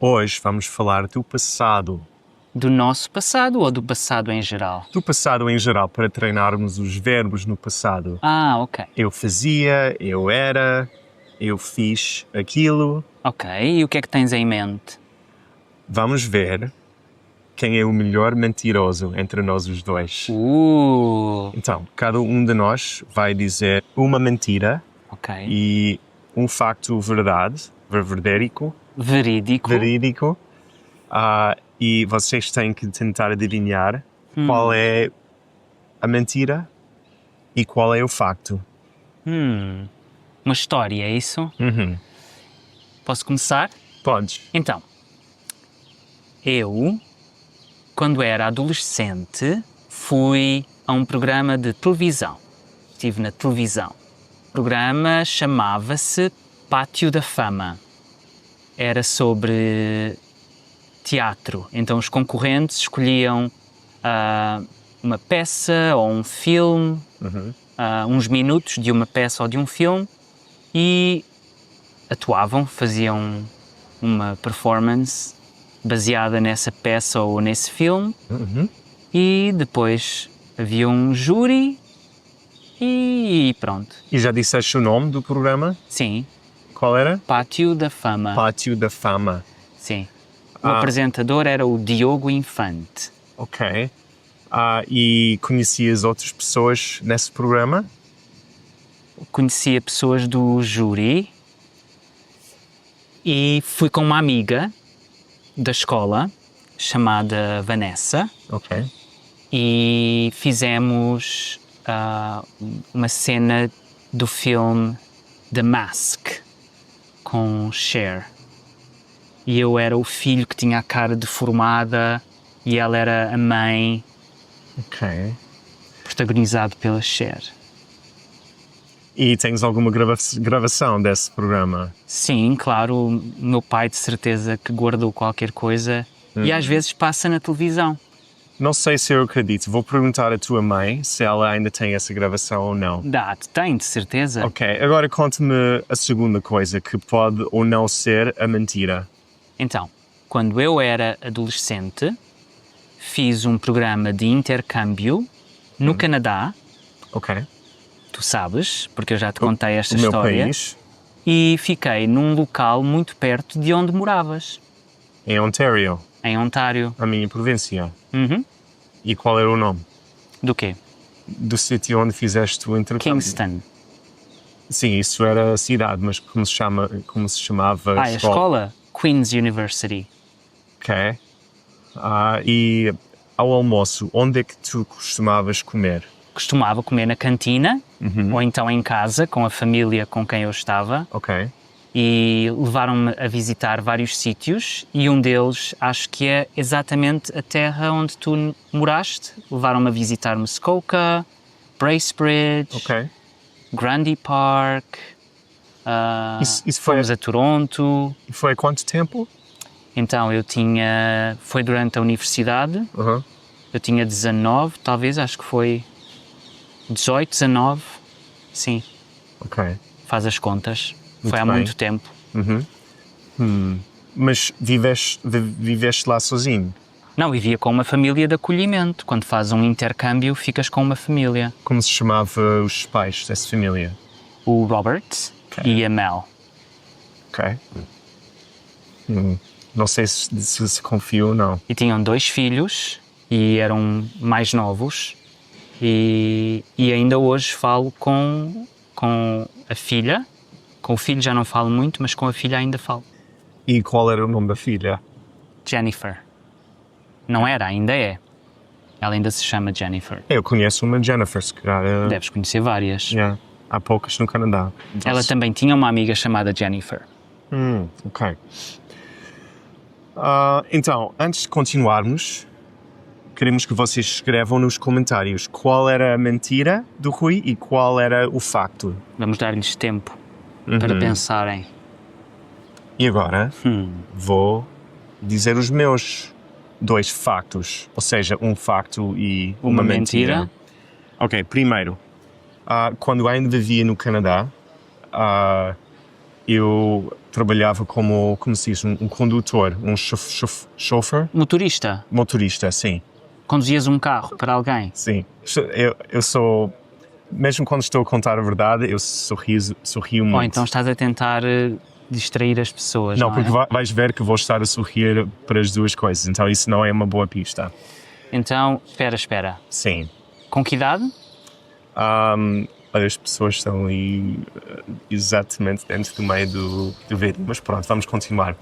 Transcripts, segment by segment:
Hoje vamos falar do passado. Do nosso passado ou do passado em geral? Do passado em geral, para treinarmos os verbos no passado. Ah, ok. Eu fazia, eu era, eu fiz aquilo. Ok, e o que é que tens em mente? Vamos ver quem é o melhor mentiroso entre nós os dois. Então, cada um de nós vai dizer uma mentira Ok. e um facto verídico. E vocês têm que tentar adivinhar qual é a mentira e qual é o facto. Uma história, é isso? Posso começar? Podes. Então, eu, quando era adolescente, fui a um programa de televisão. Estive na televisão. O programa chamava-se Pátio da Fama. Era sobre teatro. Então os concorrentes escolhiam uma peça ou um filme, uns minutos de uma peça ou de um filme e atuavam, faziam uma performance baseada nessa peça ou nesse filme e depois havia um júri e pronto. E já disseste o nome do programa? Sim. Qual era? Pátio da Fama. Pátio da Fama. Sim. O apresentador era o Diogo Infante. Ok. E conhecias outras pessoas nesse programa? Conhecia pessoas do júri e fui com uma amiga da escola chamada Vanessa. Ok. E fizemos uma cena do filme The Mask com Cher. E eu era o filho que tinha a cara deformada e ela era a mãe. Ok. Protagonizado pela Cher. E tens alguma gravação desse programa? Sim, claro. O meu pai de certeza que guardou qualquer coisa e às vezes passa na televisão. Não sei se eu acredito. Vou perguntar à tua mãe se ela ainda tem essa gravação ou não. Tem, de certeza. Ok, agora conta-me a segunda coisa que pode ou não ser a mentira. Então, quando eu era adolescente, fiz um programa de intercâmbio no Canadá. Ok. Tu sabes, porque eu já te contei esta história. história. Meu país. E fiquei num local muito perto de onde moravas. Em Ontario. Em Ontário. A minha província. E qual era o nome? Do quê? Do sítio onde fizeste o intercâmbio. Kingston. Sim, isso era a cidade, mas como se chamava a escola? Queen's University. Ok. E ao almoço, onde é que tu costumavas comer? Costumava comer na cantina, ou então em casa, com a família com quem eu estava. Ok. E levaram-me a visitar vários sítios e um deles acho que é exatamente a terra onde tu moraste. Levaram-me a visitar Muskoka, Bracebridge, Grundy Park, fomos a Toronto. E foi há quanto tempo? Então foi durante a universidade, eu tinha 19, talvez, acho que foi 18, 19, sim. Ok. Faz as contas. Muito foi há bem. muito tempo. Mas viveste lá sozinho? Não, vivia com uma família de acolhimento. Quando fazes um intercâmbio, ficas com uma família. Como se chamava os pais dessa família? O Robert e a Mel. Ok. Não sei se confio ou não. E tinham 2 filhos e eram mais novos. E ainda hoje falo com a filha. Com o filho já não falo muito, mas com a filha ainda falo. E qual era o nome da filha? Jennifer. Não era, ainda é. Ela ainda se chama Jennifer. Eu conheço uma Jennifer, se calhar. Deves conhecer várias. Há poucas no Canadá. Ela também tinha uma amiga chamada Jennifer. Ok. Então, antes de continuarmos, queremos que vocês escrevam nos comentários qual era a mentira do Rui e qual era o facto. Vamos dar-lhes tempo para pensarem. E agora vou dizer os meus 2 factos, ou seja, um facto e uma mentira. Ok, primeiro, quando ainda vivia no Canadá, eu trabalhava como se diz, um condutor, um chauffeur? Motorista. Sim. Conduzias um carro para alguém? Sim. Eu sou... Mesmo quando estou a contar a verdade, eu sorrio muito. Ou então estás a tentar distrair as pessoas, não porque vais ver que vou estar a sorrir para as duas coisas. Então isso não é uma boa pista. Então, espera. Sim. Com que idade? As pessoas estão ali exatamente dentro do meio do vídeo, mas pronto, vamos continuar.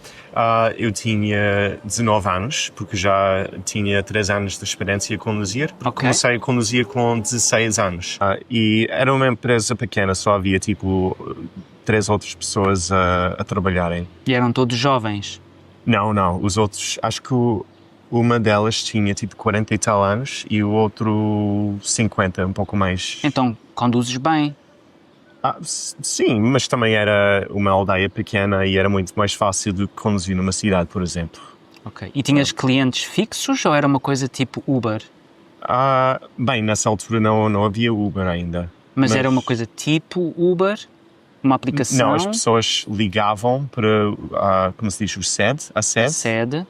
Eu tinha 19 anos, porque já tinha 3 anos de experiência a conduzir. Okay. Comecei a conduzir com 16 anos. E era uma empresa pequena, só havia tipo 3 outras pessoas a trabalharem. E eram todos jovens? Não, os outros, acho que uma delas tinha tipo 40 e tal anos e o outro 50, um pouco mais. Então, conduzes bem? Sim, mas também era uma aldeia pequena e era muito mais fácil do que conduzir numa cidade, por exemplo. Ok. E tinhas clientes fixos ou era uma coisa tipo Uber? Bem, nessa altura não havia Uber ainda. Mas era uma coisa tipo Uber? Uma aplicação? Não, as pessoas ligavam para, como se diz, a sede.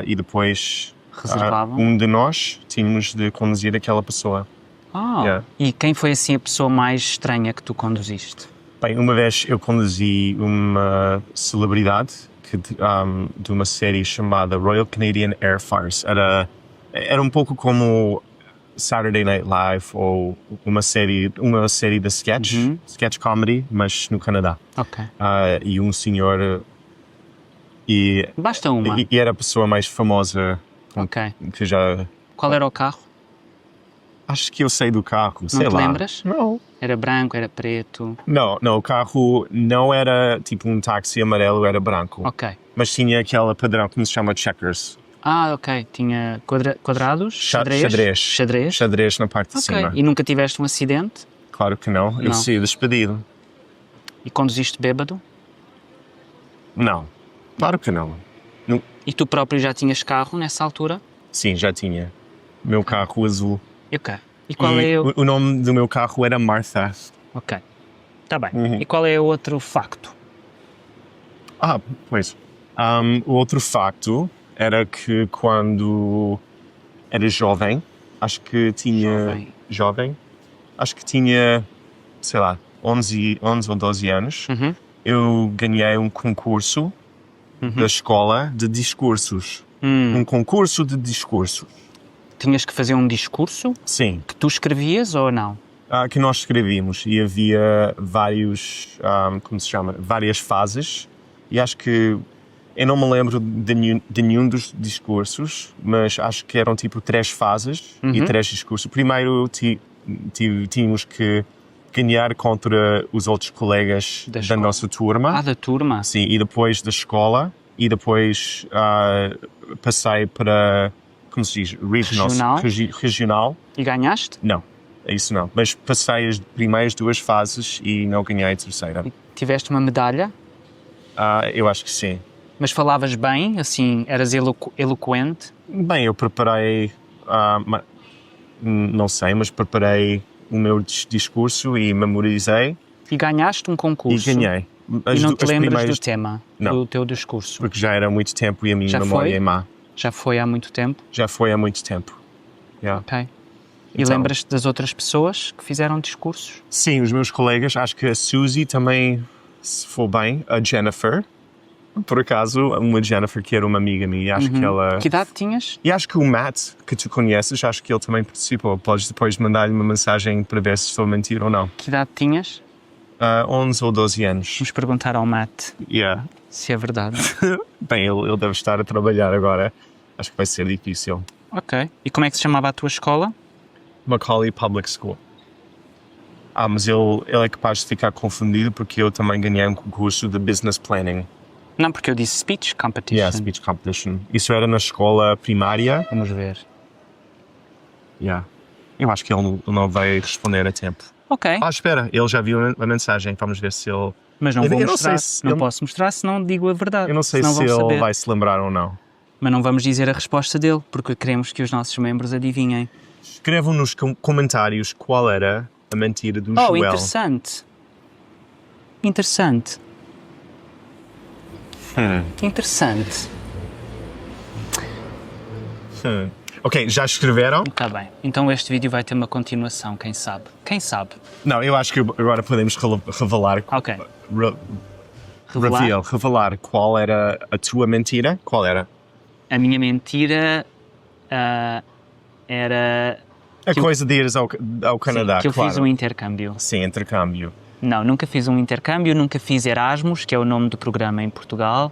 E depois reservavam. Um de nós tínhamos de conduzir aquela pessoa. Yeah. E quem foi assim a pessoa mais estranha que tu conduziste? Bem, uma vez eu conduzi uma celebridade de uma série chamada Royal Canadian Air Force. Era um pouco como Saturday Night Live ou uma série de sketch comedy, mas no Canadá. Ok. E um senhor... Basta uma. E era a pessoa mais famosa que já... Qual era o carro? Acho que eu sei do carro, sei lá. Não te lembras? Não. Era branco, era preto? Não, o carro não era tipo um táxi amarelo, era branco. Ok. Mas tinha aquela padrão, como se chama, checkers. Ok. Tinha quadrados? Xadrez na parte de cima. E nunca tiveste um acidente? Claro que não. Eu saí despedido. E conduziste bêbado? Não. Claro que não. E tu próprio já tinhas carro nessa altura? Sim, já tinha. Meu carro azul. E qual é o nome do meu carro era Martha. Ok. Está bem. E qual é o outro facto? Pois. O outro facto era que quando era jovem, acho que tinha... Jovem? Acho que tinha, sei lá, 11 ou 12 anos. Eu ganhei um concurso da escola de discursos. Um concurso de discursos. Tinhas que fazer um discurso? Sim. Que tu escrevias ou não? Que nós escrevíamos e havia várias fases e acho que, eu não me lembro de nenhum dos discursos, mas acho que eram tipo 3 fases e 3 discursos. Primeiro tínhamos que ganhar contra os outros colegas da nossa turma. Da turma? Sim, e depois da escola e depois passei para... como se diz? Regional. E ganhaste? Não, isso não. Mas passei as primeiras 2 fases e não ganhei a terceira. E tiveste uma medalha? Eu acho que sim. Mas falavas bem? Assim, eras eloquente? Bem, eu preparei... não sei, mas preparei o meu discurso e memorizei. E ganhaste um concurso? E ganhei. E não te lembras do tema do teu discurso? Porque já era há muito tempo e a minha memória é má. Já foi há muito tempo? Já foi há muito tempo. Ok. E lembras-te das outras pessoas que fizeram discursos? Sim, os meus colegas. Acho que a Suzy também se foi bem. A Jennifer. Por acaso, uma Jennifer que era uma amiga minha. Acho que ela... Que idade tinhas? E acho que o Matt, que tu conheces, acho que ele também participou. Podes depois mandar-lhe uma mensagem para ver se estou a mentir ou não. Que idade tinhas? 11 ou 12 anos. Vamos perguntar ao Matt se é verdade. Bem, ele deve estar a trabalhar agora. Acho que vai ser difícil. Ok. E como é que se chamava a tua escola? Macaulay Public School. Mas ele é capaz de ficar confundido porque eu também ganhei um concurso de Business Planning. Não, porque eu disse Speech Competition. Speech Competition. Isso era na escola primária. Vamos ver. Eu acho que ele não vai responder a tempo. Ok. Espera, ele já viu a mensagem. Vamos ver se ele... Mas não vou mostrar. Não posso mostrar se não digo a verdade. Eu não sei se ele vai se lembrar ou não. Mas não vamos dizer a resposta dele, porque queremos que os nossos membros adivinhem. Escrevam nos comentários qual era a mentira do Joel. Interessante. Que interessante. Ok, já escreveram? Está bem. Então este vídeo vai ter uma continuação, quem sabe? Quem sabe? Não, eu acho que agora podemos revelar. Ok. Revelar qual era a tua mentira. Qual era? A minha mentira era A coisa de ires ao Canadá, que eu claro. fiz um intercâmbio. Sim, intercâmbio. Não, nunca fiz um intercâmbio, nunca fiz Erasmus, que é o nome do programa em Portugal,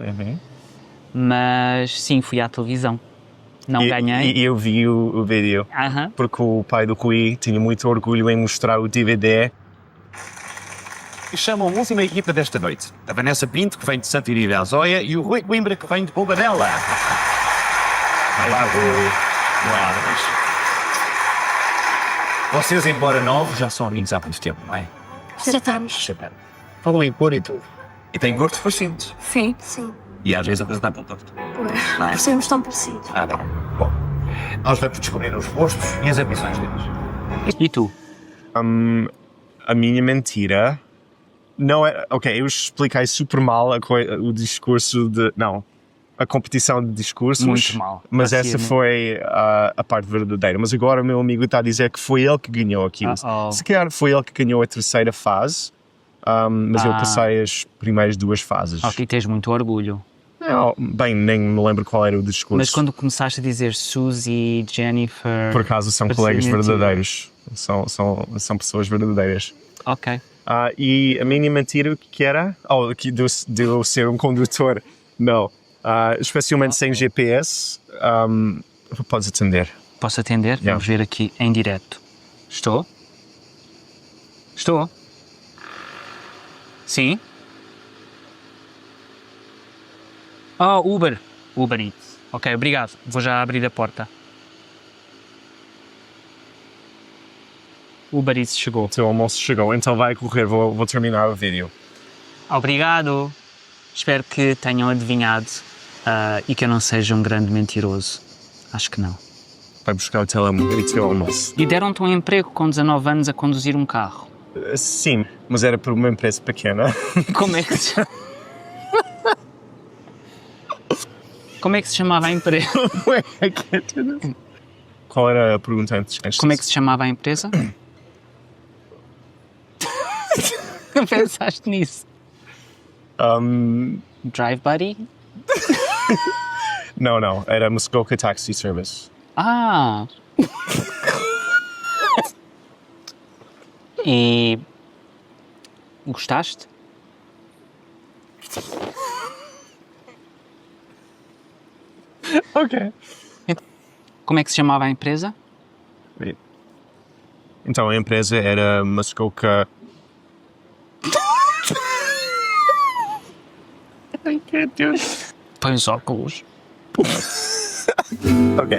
mas sim, fui à televisão. Não ganhei. E eu vi o vídeo, Aham. porque o pai do Rui tinha muito orgulho em mostrar o DVD. E chamam a última equipa desta noite. A Vanessa Pinto, que vem de Santa Iria da Azóia, e o Rui Coimbra, que vem de Bobadela. Olá, Rui. Olá. Vocês, embora novos, já são amigos há muito tempo, não é? 7 anos. Falam em cor e tudo. E têm gostos parecidos. Sim. Sim. E às vezes apresentam tanto. Pois. Parecemos tão parecidos. Ah, não. Bom, nós vamos descobrir os gostos e as ambições deles. E tu? A minha mentira não é. Ok, eu expliquei super mal o discurso de. Não. A competição de discursos. Muito mal. Mas Assim, essa foi a parte verdadeira. Mas agora o meu amigo está a dizer que foi ele que ganhou aquilo. Se calhar foi ele que ganhou a terceira fase, mas eu passei as primeiras 2 fases. Ok, tens muito orgulho. Não, bem, nem me lembro qual era o discurso. Mas quando começaste a dizer Suzy, Jennifer... Por acaso são parecia colegas mentira. verdadeiros. São pessoas verdadeiras. Ok. E a minha mentira, o que era? De eu ser um condutor. Não. Especialmente sem GPS. Podes atender. Posso atender? Yeah. Vamos ver aqui em direto. Estou? Estou? Sim? Oh, Uber. Uber Eats. Ok, obrigado. Vou já abrir a porta. Uber Eats chegou. O teu almoço chegou, então vai correr. Vou terminar o vídeo. Obrigado. Espero que tenham adivinhado e que eu não seja um grande mentiroso. Acho que não. Vai buscar o teu almoço. E deram-te um emprego com 19 anos a conduzir um carro. Sim, mas era por uma empresa pequena. Como é que se chama? Como é que se chamava a empresa? Qual era a pergunta antes? Como é que se chamava a empresa? Pensaste nisso? Drive Buddy? Não. Era Muskoka Taxi Service. Ah! E... gostaste? Ok. Como é que se chamava a empresa? Então a empresa era Muskoka... Põe os óculos. Ok.